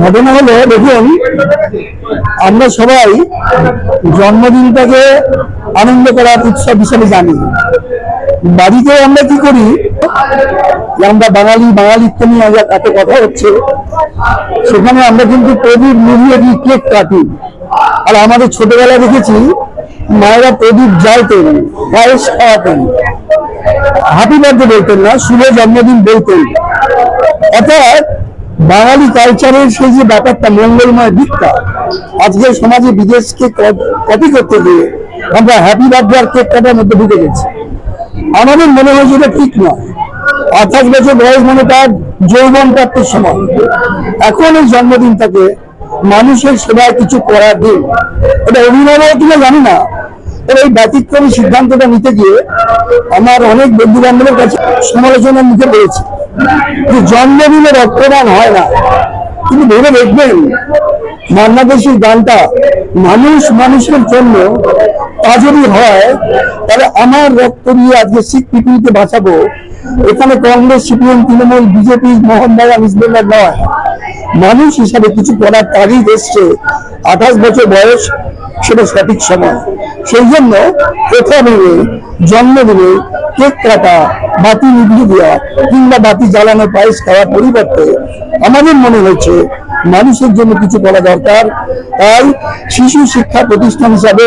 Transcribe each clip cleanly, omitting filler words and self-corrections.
ঘটনা হলো, দেখুন, আমরা সবাই জন্মদিনটাকে আনন্দ করার উৎসব হিসেবে জানি। বাড়িতে আমরা কি করি, আমরা বাঙালিত্ব নিয়ে এত কথা হচ্ছে, সেখানে আমরা কিন্তু প্রদীপ নিভিয়ে দিয়ে কেক কাটি। আর আমাদের ছোটবেলায় দেখেছি মায়েরা প্রদীপ জ্বালতেন, পায়েস খাওয়াতেন, হ্যাপি বার্থডে বলতেন না, শুভ জন্মদিন বলতেন। অর্থাৎ বাঙালি কালচারের সেই যে ব্যাপারটা, মঙ্গলময় দিকটা, আজকের সমাজে বিদেশকে কপি করতে গিয়ে আমরা হ্যাপি বার্থডে আর কেক কাটার মধ্যে ঢুকে গেছি। আমাদের মনে হয় যেটা ঠিক নয়। 28 বছর বয়স মানে তার যৌবন প্রাপ্তির সময়। এখন এই জন্মদিনটাকে মানুষের সেবায় কিছু করার দিন, এটা অভিনব কিনা জানি না। এই ব্যতিক্রমী সিদ্ধান্তটা নিতে গিয়ে আমার অনেক বন্ধু বান্ধবের কাছে সমালোচনার মুখে পড়েছে যে জন্মদিনে রক্তদান হয় না। কিন্তু ভেবে দেখবেন, বাংলাদেশের গানটা মানুষ মানুষের জন্য, তা যদি হয় তাহলে আমার রক্ত দিয়ে আজকে শিখ পৃথিবীকে বাঁচাবো, এখানে কংগ্রেস, সিপিএম, তৃণমূল, বিজেপি, মোহনবাগান, ইসলাম নয়, মানুষ হিসাবে কিছু করার তাগিদ এসছে। 28 বছর বয়স সেটা সঠিক সময়। সেই জন্য প্রথমে জন্মদিনে কেক কাটা, বাতি নিভিয়ে দেওয়া কিংবা বাতি জ্বালানো, পায়েস খাওয়ার পরিবর্তে আমাদের মনে হয়েছে মানুষের জন্য কিছু করা দরকার। তাই শিশু শিক্ষা প্রতিষ্ঠান হিসাবে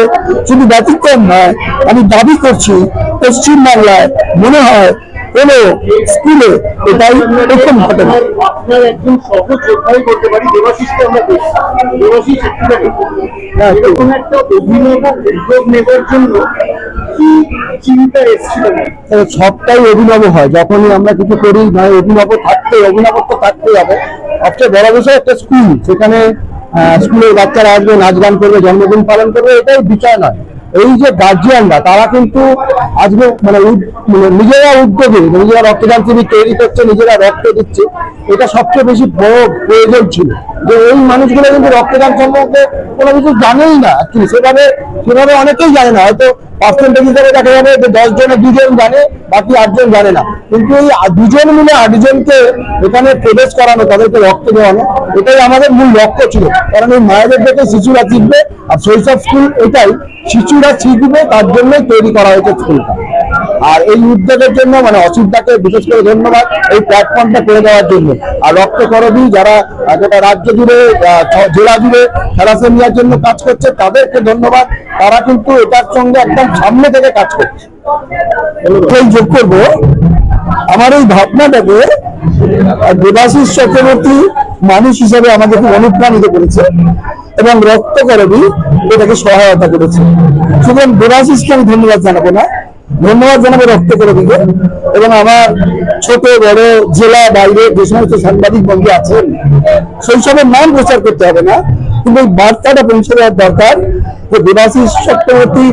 শুধু ব্যতিক্রম নয়, আমি দাবি করছি পশ্চিমবাংলায় মনে হয় কোনো স্কুলে এটাই প্রথম ঘটনা। আপনার একজন সহযোদ্ধাই করতে পারি, দেবাশিসকে আমরা দেখি, দেবাশিস এরকম একটা অভিনব উদ্যোগ নেবার জন্য কি চিন্তা এসেছিল? সবটাই অভিনব হয় যখনই আমরা কিছু করি, নয় অভিনবত্ব থাকতেই হবে। সবচেয়ে বড় বিষয় একটা স্কুল, সেখানে স্কুলের বাচ্চারা আসবে, নাচ গান করবে, জন্মদিন পালন করবে, এটাই বিষয় নয়। এই যে গার্জিয়ানরা, তারা কিন্তু আজকে নিজেরা উদ্যোগে, নিজেরা রক্তদান শিবির তৈরি করছে, নিজেরা রক্ত দিচ্ছে। এটা সবচেয়ে বেশি বড় প্রয়োজন ছিল যে এই মানুষগুলো কিন্তু রক্তদান সম্পর্কে কোনো কিছু জানেই না। সেভাবে অনেকেই জানে না, হয়তো পার্সেন্টেজ হিসাবে দেখা যাবে যে 10 জনে 2 জন জানে, বাকি 8 জন জানে না। কিন্তু এই 2 জন মিলে 8 জনকে এখানে প্রবেশ করানো, তাদেরকে রক্ত দেওয়ানো, এটাই আমাদের মূল লক্ষ্য ছিল। কারণ এই মায়েদের দেখে শিশুরা শিখবে, আর শৈশব স্কুল এটাই, শিশুরা শিখবে, তার জন্যই তৈরি করা হয়েছে স্কুলটা। আর এই উদ্যোগের জন্য অসিতদাকে বিশেষ করে ধন্যবাদ, এই প্ল্যাটফর্মটা করে দেওয়ার জন্য। আর রক্তকরবী যারা গোটা রাজ্য জুড়ে, জেলা জুড়ে থ্যালাসেমিয়ার জন্য কাজ করছে, তাদেরকে ধন্যবাদ। তারা কিন্তু এটার সঙ্গে একদম সামনে থেকে কাজ করছে। যোগ করবো আমার এই ভাবনাটাকে, দেবাশিস চক্রবর্তী মানুষ হিসাবে আমাদেরকে অনুপ্রাণিত করেছে এবং রক্তকরবী এটাকে সহায়তা করেছে। সুতরাং দেবাশিসকে আমি ধন্যবাদ জানাবো না, ধন্যবাদ জানাবো রক্তকরবীকে। এবং আমার ছোট বড় জেলা বাইরে যে সমস্ত সাংবাদিক বন্ধু আছেন, শৈশবের নাম প্রচার করতে হবে না, কিন্তু এই বার্তাটা পৌঁছে দেওয়ার দরকার যে দেবাশিস চক্রবর্তী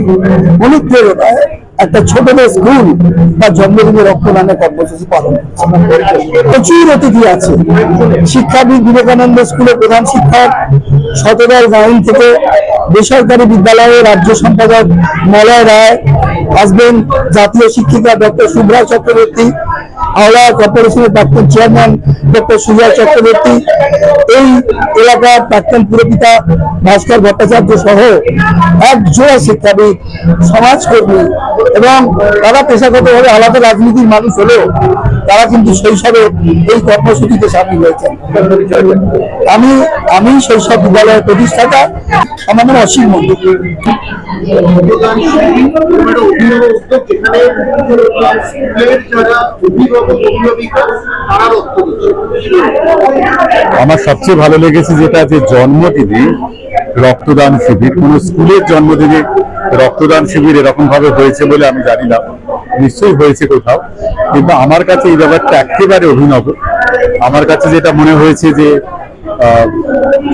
অনুপ্রেরণায় একটা ছোটদের স্কুল বা জন্মদিনে রক্তদানের কর্মসূচি পালন করছে। প্রচুর অতিথি আছে। শিক্ষাবিদ বিবেকানন্দ স্কুলের প্রধান শিক্ষক শতদল গাইন থেকে, বেসরকারি বিদ্যালয়ের রাজ্য সম্পাদক মলয় রায় আসবেন, জাতীয় শিক্ষিকা ডক্টর শুভ্রা চক্রবর্তী, হাওড়া কর্পোরেশনের প্রাক্তন চেয়ারম্যান ডক্টর সুজয় চক্রবর্তী, এই এলাকার প্রাক্তন পুরপিতা ভাস্কর ভট্টাচার্য সহ একজোড়া শিক্ষাবিদ, সমাজকর্মী, এবং তারা পেশাগতভাবে আলাদা রাজনীতির মানুষ হলেও তারা কিন্তু শৈশবে এই কর্মসূচিতে সামিল হয়েছেন। আমি শৈশব বিদ্যালয়ের প্রতিষ্ঠাতা, আমার নাম অসীম মন্ডল। আমার সবচেয়ে ভালো লেগেছে যেটা, যে জন্মদিনে রক্তদান শিবির, কোন স্কুলের জন্মদিনে রক্তদান শিবির এরকম ভাবে হয়েছে বলে আমি জানি না, নিশ্চয়ই হয়েছে কোথাও, কিন্তু আমার কাছে এই ব্যাপারটা একেবারে অভিনব। আমার কাছে যেটা মনে হয়েছে যে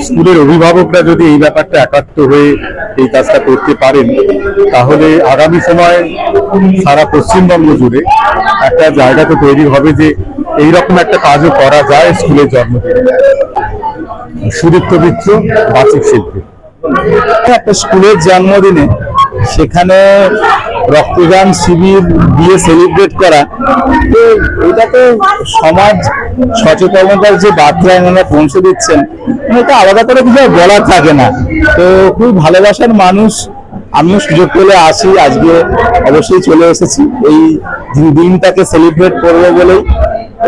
স্কুলের অভিভাবকরা যদি এই ব্যাপারটা একাত্ম হয়ে এই কাজটা করতে পারেন, তাহলে আগামী সময় সারা পশ্চিমবঙ্গ জুড়ে একটা জায়গা তো তৈরি হবে যে এইরকম একটা কাজও করা যায় স্কুলের জন্মদিনে। সুদীপ্ত মিত্র, বাচিক শিল্পী। একটা স্কুলের জন্মদিনে সেখানে রক্তদান শিবির দিয়ে সেলিব্রেট করা, তো এটা তো সমাজ সচেতনতার যে বার্তা এনারা পৌঁছে দিচ্ছেন, এটা আলাদা করে কিছু আর বলার থাকে না। তো খুব ভালোবাসার মানুষ, আমিও সুযোগ পেলে আসি, আজকে অবশ্যই চলে এসেছি এই দিনটাকে সেলিব্রেট করবো বলেই।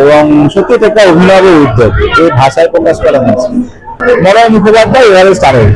এবং সত্যি এটা একটা অভিনব উদ্যোগ, এই ভাষায় প্রকাশ করা হয়েছে। মলয় মুখোপাধ্যায়, এভারেস্ট আরোহী।